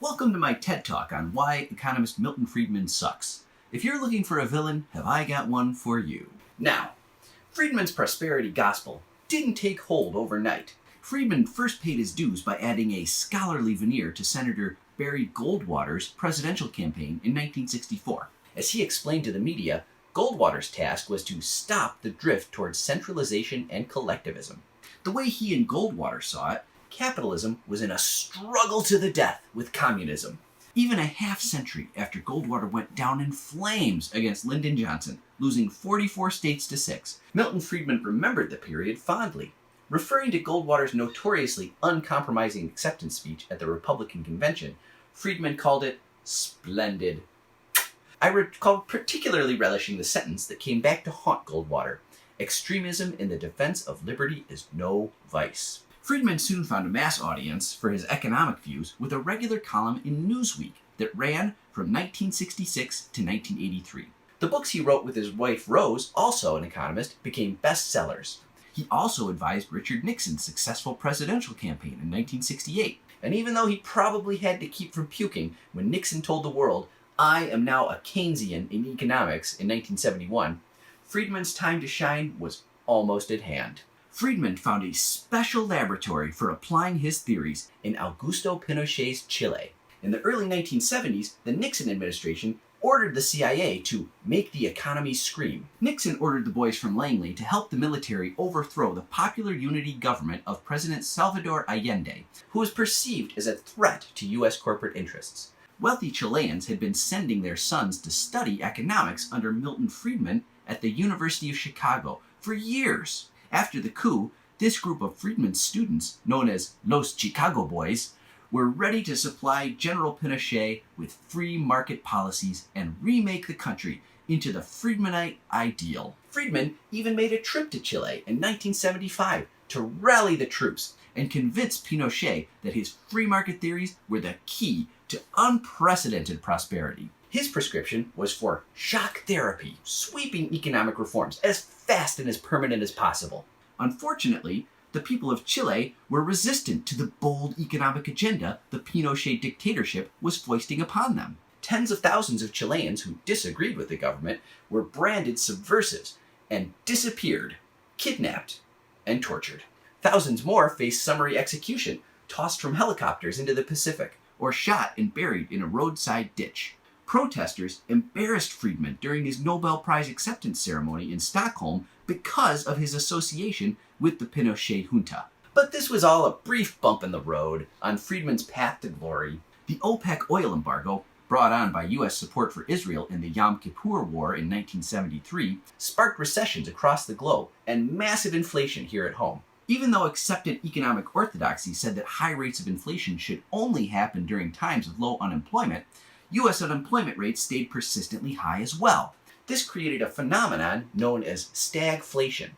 Welcome to my TED Talk on why economist Milton Friedman sucks. If you're looking for a villain, have I got one for you. Now, Friedman's prosperity gospel didn't take hold overnight. Friedman first paid his dues by adding a scholarly veneer to Senator Barry Goldwater's presidential campaign in 1964. As he explained to the media, Goldwater's task was to stop the drift towards centralization and collectivism. The way he and Goldwater saw it, capitalism was in a struggle to the death with communism. Even a half century after Goldwater went down in flames against Lyndon Johnson, losing 44 states to 6, Milton Friedman remembered the period fondly. Referring to Goldwater's notoriously uncompromising acceptance speech at the Republican convention, Friedman called it splendid. I recall particularly relishing the sentence that came back to haunt Goldwater: "Extremism in the defense of liberty is no vice." Friedman soon found a mass audience for his economic views with a regular column in Newsweek that ran from 1966 to 1983. The books he wrote with his wife Rose, also an economist, became bestsellers. He also advised Richard Nixon's successful presidential campaign in 1968. And even though he probably had to keep from puking when Nixon told the world, "I am now a Keynesian in economics," in 1971, Friedman's time to shine was almost at hand. Friedman found a special laboratory for applying his theories in Augusto Pinochet's Chile. In the early 1970s, the Nixon administration ordered the CIA to make the economy scream. Nixon ordered the boys from Langley to help the military overthrow the popular unity government of President Salvador Allende, who was perceived as a threat to U.S. corporate interests. Wealthy Chileans had been sending their sons to study economics under Milton Friedman at the University of Chicago for years. After the coup, this group of Friedman's students, known as Los Chicago Boys, were ready to supply General Pinochet with free market policies and remake the country into the Friedmanite ideal. Friedman even made a trip to Chile in 1975 to rally the troops and convince Pinochet that his free market theories were the key to unprecedented prosperity. His prescription was for shock therapy, sweeping economic reforms as fast and as permanent as possible. Unfortunately, the people of Chile were resistant to the bold economic agenda the Pinochet dictatorship was foisting upon them. Tens of thousands of Chileans who disagreed with the government were branded subversives and disappeared, kidnapped, and tortured. Thousands more faced summary execution, tossed from helicopters into the Pacific, or shot and buried in a roadside ditch. Protesters embarrassed Friedman during his Nobel Prize acceptance ceremony in Stockholm because of his association with the Pinochet junta. But this was all a brief bump in the road on Friedman's path to glory. The OPEC oil embargo, brought on by U.S. support for Israel in the Yom Kippur War in 1973, sparked recessions across the globe and massive inflation here at home. Even though accepted economic orthodoxy said that high rates of inflation should only happen during times of low unemployment, U.S. unemployment rates stayed persistently high as well. This created a phenomenon known as stagflation.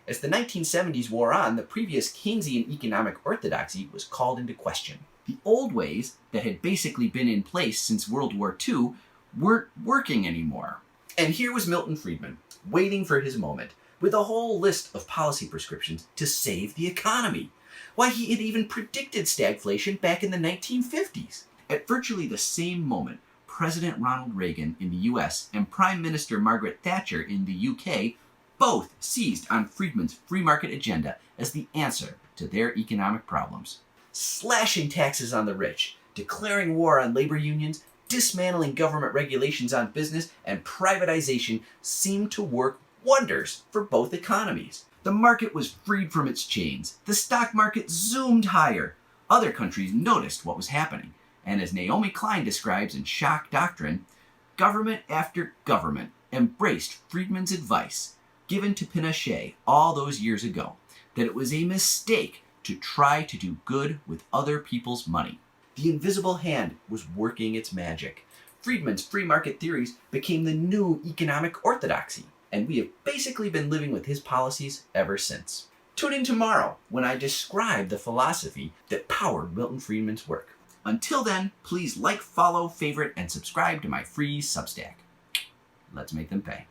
As the 1970s wore on, the previous Keynesian economic orthodoxy was called into question. The old ways that had basically been in place since World War II weren't working anymore. And here was Milton Friedman, waiting for his moment, with a whole list of policy prescriptions to save the economy. Why, he had even predicted stagflation back in the 1950s. At virtually the same moment, President Ronald Reagan in the US and Prime Minister Margaret Thatcher in the UK both seized on Friedman's free market agenda as the answer to their economic problems. Slashing taxes on the rich, declaring war on labor unions, dismantling government regulations on business, and privatization seemed to work wonders for both economies. The market was freed from its chains. The stock market zoomed higher. Other countries noticed what was happening. And as Naomi Klein describes in Shock Doctrine, government after government embraced Friedman's advice given to Pinochet all those years ago, that it was a mistake to try to do good with other people's money. The invisible hand was working its magic. Friedman's free market theories became the new economic orthodoxy, and we have basically been living with his policies ever since. Tune in tomorrow when I describe the philosophy that powered Milton Friedman's work. Until then, please like, follow, favorite, and subscribe to my free Substack. Let's make them pay.